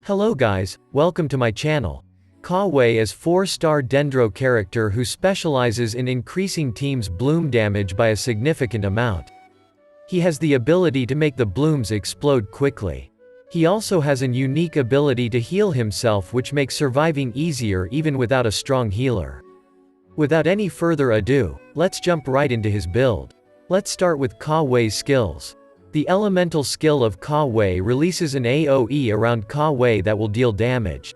Hello guys, welcome to my channel. Kaveh is 4-star Dendro character who specializes in increasing team's bloom damage by a significant amount. He has the ability to make the blooms explode quickly. He also has an unique ability to heal himself, which makes surviving easier even without a strong healer. Without any further ado, let's jump right into his build. Let's start with Kaveh's skills. The elemental skill of Kaveh releases an AoE around Kaveh that will deal damage.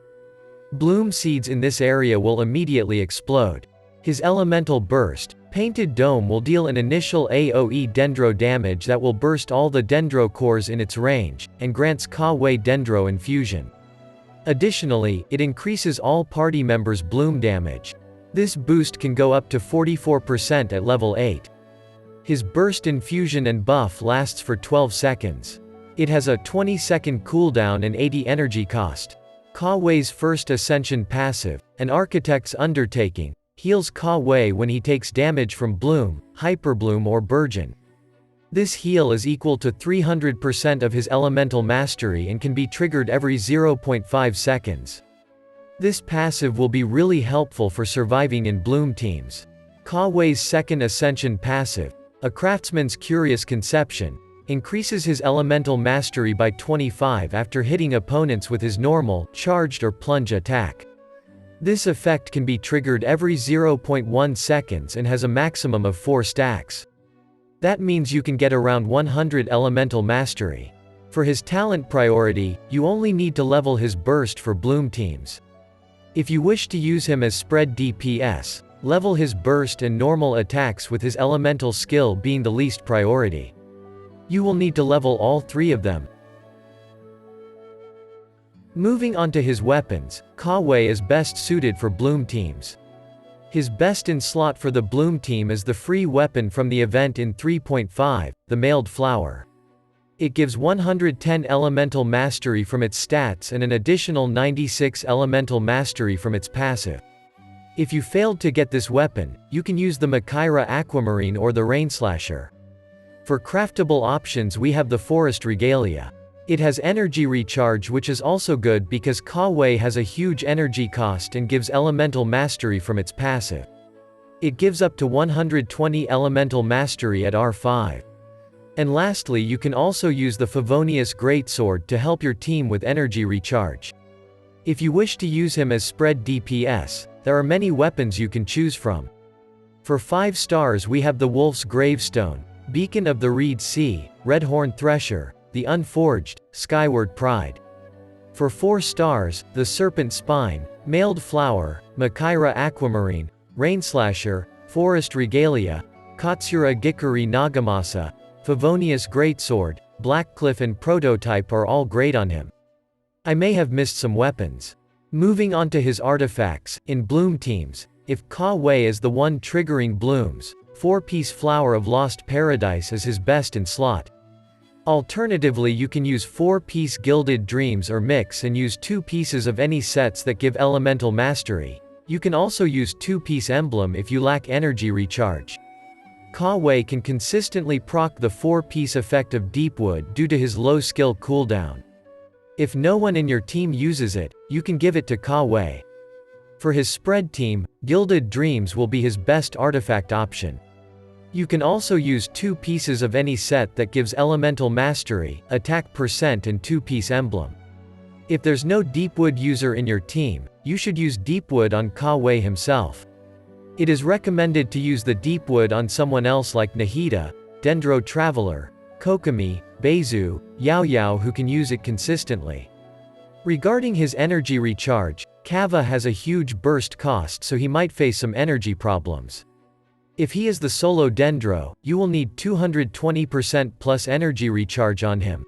Bloom seeds in this area will immediately explode. His elemental burst, Painted Dome, will deal an initial AoE Dendro damage that will burst all the Dendro cores in its range, and grants Kaveh Dendro infusion. Additionally, it increases all party members' bloom damage. This boost can go up to 44% at level 8. His burst infusion and buff lasts for 12 seconds. It has a 20-second cooldown and 80 energy cost. Kaveh's first ascension passive, an Architect's Undertaking, heals Kaveh when he takes damage from Bloom, Hyperbloom or Burgeon. This heal is equal to 300% of his elemental mastery and can be triggered every 0.5 seconds. This passive will be really helpful for surviving in Bloom teams. Kaveh's second ascension passive, A Craftsman's Curious Conception, increases his elemental mastery by 25 after hitting opponents with his normal, charged or plunge attack. This effect can be triggered every 0.1 seconds and has a maximum of 4 stacks. That means you can get around 100 elemental mastery. For his talent priority, you only need to level his burst for Bloom teams. If you wish to use him as spread DPS, level his burst and normal attacks, with his elemental skill being the least priority. You will need to level all 3 of them. Moving on to his weapons, Kaveh is best suited for Bloom teams. His best in slot for the Bloom team is the free weapon from the event in 3.5, the Mailed Flower. It gives 110 elemental mastery from its stats and an additional 96 elemental mastery from its passive. If you failed to get this weapon, you can use the Makaira Aquamarine or the Rainslasher. For craftable options we have the Forest Regalia. It has energy recharge, which is also good because Kaveh has a huge energy cost and gives elemental mastery from its passive. It gives up to 120 elemental mastery at R5. And lastly, you can also use the Favonius Greatsword to help your team with energy recharge. If you wish to use him as spread DPS, there are many weapons you can choose from. For 5 stars we have the Wolf's Gravestone, Beacon of the Reed Sea, Redhorn Thresher, the Unforged, Skyward Pride. For 4 stars, the Serpent Spine, Mailed Flower, Makaira Aquamarine, Rainslasher, Forest Regalia, Katsura Gikuri Nagamasa, Favonius Greatsword, Blackcliff and Prototype are all great on him. I may have missed some weapons. Moving on to his artifacts, in Bloom teams, if Kaveh is the one triggering blooms, 4-piece Flower of Lost Paradise is his best in slot. Alternatively, you can use 4-piece Gilded Dreams or mix and use 2 pieces of any sets that give elemental mastery. You can also use 2-piece Emblem if you lack energy recharge. Kaveh can consistently proc the 4-piece effect of Deepwood due to his low skill cooldown. If no one in your team uses it, you can give it to Kaveh. For his spread team, Gilded Dreams will be his best artifact option. You can also use 2 pieces of any set that gives elemental mastery, attack percent and 2-piece emblem. If there's no Deepwood user in your team, you should use Deepwood on Kaveh himself. It is recommended to use the Deepwood on someone else like Nahida, Dendro Traveler, Kokomi, Beizu, Yao Yao, who can use it consistently. Regarding his energy recharge, Kaveh has a huge burst cost, so he might face some energy problems. If he is the solo Dendro, you will need 220% plus energy recharge on him.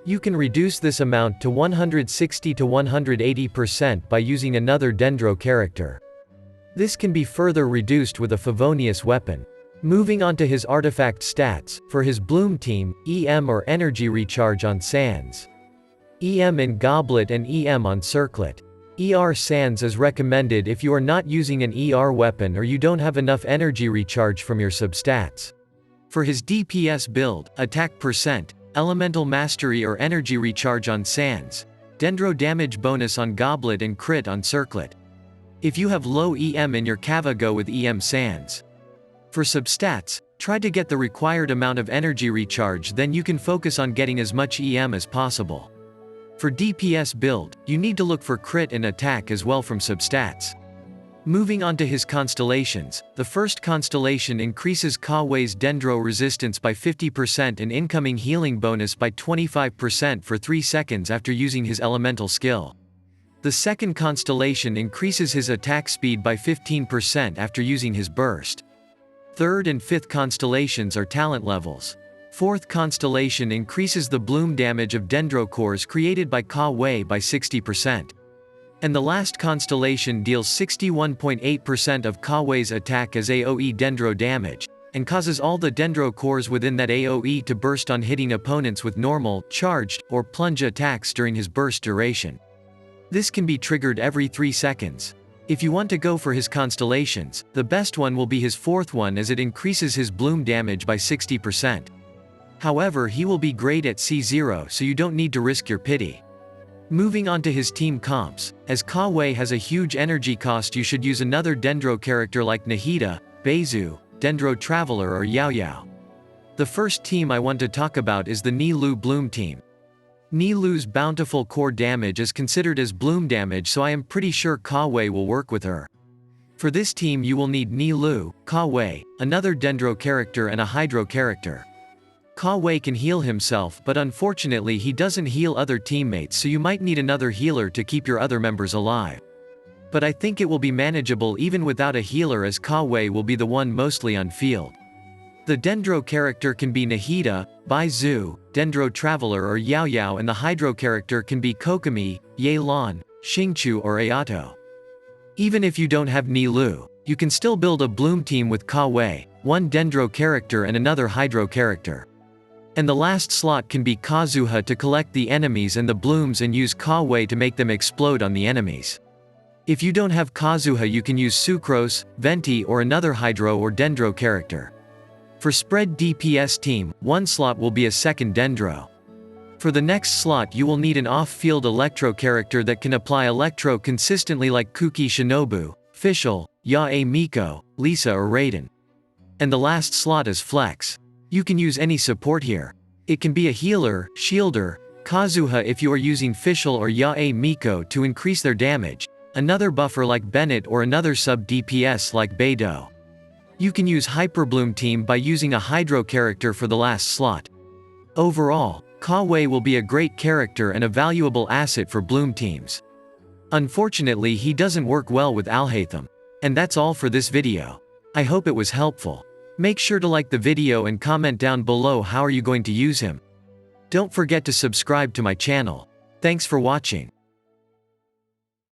You can reduce this amount to 160 to 180% by using another Dendro character. This can be further reduced with a Favonius weapon. Moving on to his artifact stats, for his Bloom team, EM or energy recharge on Sands. EM in Goblet and EM on Circlet. ER Sands is recommended if you are not using an ER weapon or you don't have enough energy recharge from your substats. For his DPS build, attack percent, elemental mastery or energy recharge on Sands. Dendro damage bonus on Goblet and crit on Circlet. If you have low EM in your Kaveh, go with EM Sands. For substats, try to get the required amount of energy recharge, then you can focus on getting as much EM as possible. For DPS build, you need to look for crit and attack as well from substats. Moving on to his constellations, the first constellation increases Kaveh's Dendro resistance by 50% and incoming healing bonus by 25% for 3 seconds after using his elemental skill. The second constellation increases his attack speed by 15% after using his burst. Third and fifth constellations are talent levels. Fourth constellation increases the bloom damage of Dendro cores created by Kaveh by 60%. And the last constellation deals 61.8% of Kaveh's attack as AoE Dendro damage, and causes all the Dendro cores within that AoE to burst on hitting opponents with normal, charged, or plunge attacks during his burst duration. This can be triggered every 3 seconds. If you want to go for his constellations, the best one will be his fourth one as it increases his bloom damage by 60%. However, he will be great at C0, so you don't need to risk your pity. Moving on to his team comps, as Kaveh has a huge energy cost, you should use another Dendro character like Nahida, Beizu, Dendro Traveler or Yao Yao. The first team I want to talk about is the Nilou Bloom team. Nilou's bountiful core damage is considered as bloom damage, so I am pretty sure Kaveh will work with her. For this team you will need Nilou, Kaveh, another Dendro character and a Hydro character. Kaveh can heal himself, but unfortunately he doesn't heal other teammates, so you might need another healer to keep your other members alive. But I think it will be manageable even without a healer, as Kaveh will be the one mostly on field. The Dendro character can be Nahida, Beizu, Dendro Traveler or Yao Yao, and the Hydro character can be Kokomi, Yelan, Xingqiu or Ayato. Even if you don't have Nilou, you can still build a bloom team with Kaveh, one Dendro character and another Hydro character. And the last slot can be Kazuha to collect the enemies and the blooms and use Kaveh to make them explode on the enemies. If you don't have Kazuha, you can use Sucrose, Venti or another Hydro or Dendro character. For spread DPS team, one slot will be a second Dendro. For the next slot you will need an off-field Electro character that can apply Electro consistently like Kuki Shinobu, Fischl, Yae Miko, Lisa or Raiden. And the last slot is Flex. You can use any support here. It can be a healer, shielder, Kazuha if you are using Fischl or Yae Miko to increase their damage, another buffer like Bennett or another sub DPS like Beidou. You can use Hyperbloom team by using a Hydro character for the last slot. Overall, Kaveh will be a great character and a valuable asset for bloom teams. Unfortunately he doesn't work well with Alhaitham. And that's all for this video. I hope it was helpful. Make sure to like the video and comment down below how are you going to use him. Don't forget to subscribe to my channel. Thanks for watching.